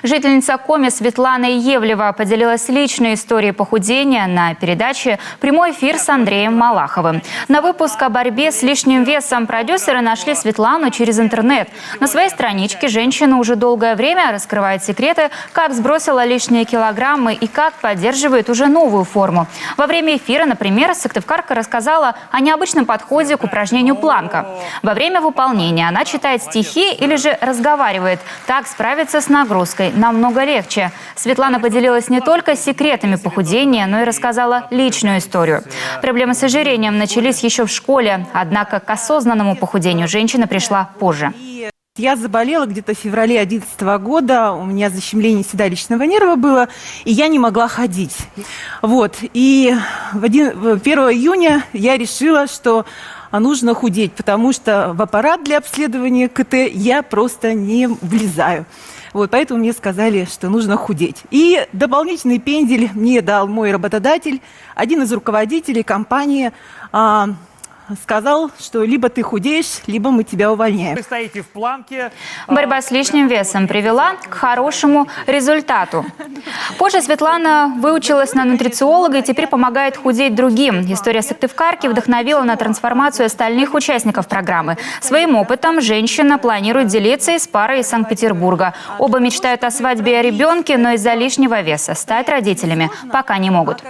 Жительница Коми Светлана Евлева поделилась личной историей похудения на передаче «Прямой эфир» с Андреем Малаховым. На выпуск о борьбе с лишним весом продюсеры нашли Светлану через интернет. На своей страничке женщина уже долгое время раскрывает секреты, как сбросила лишние килограммы и как поддерживает уже новую форму. Во время эфира, например, сыктывкарка рассказала о необычном подходе к упражнению планка. Во время выполнения она читает стихи или же разговаривает. Так справиться с нагрузкой намного легче. Светлана поделилась не только секретами похудения, но и рассказала личную историю. Проблемы с ожирением начались еще в школе, однако к осознанному похудению женщина пришла позже. Я заболела где-то в феврале 2011 года, у меня защемление седалищного нерва было, и я не могла ходить. И 1 июня я решила, что нужно худеть, потому что в аппарат для обследования КТ я просто не влезаю. Поэтому мне сказали, что нужно худеть. И дополнительный пендель мне дал мой работодатель, один из руководителей компании, сказал, что либо ты худеешь, либо мы тебя увольняем. Вы стоите в планке. Борьба с лишним весом привела к хорошему результату. Позже Светлана выучилась на нутрициолога и теперь помогает худеть другим. История сыктывкарки вдохновила на трансформацию остальных участников программы. Своим опытом женщина планирует делиться и с парой из Санкт-Петербурга. Оба мечтают о свадьбе и о ребенке, но из-за лишнего веса стать родителями пока не могут.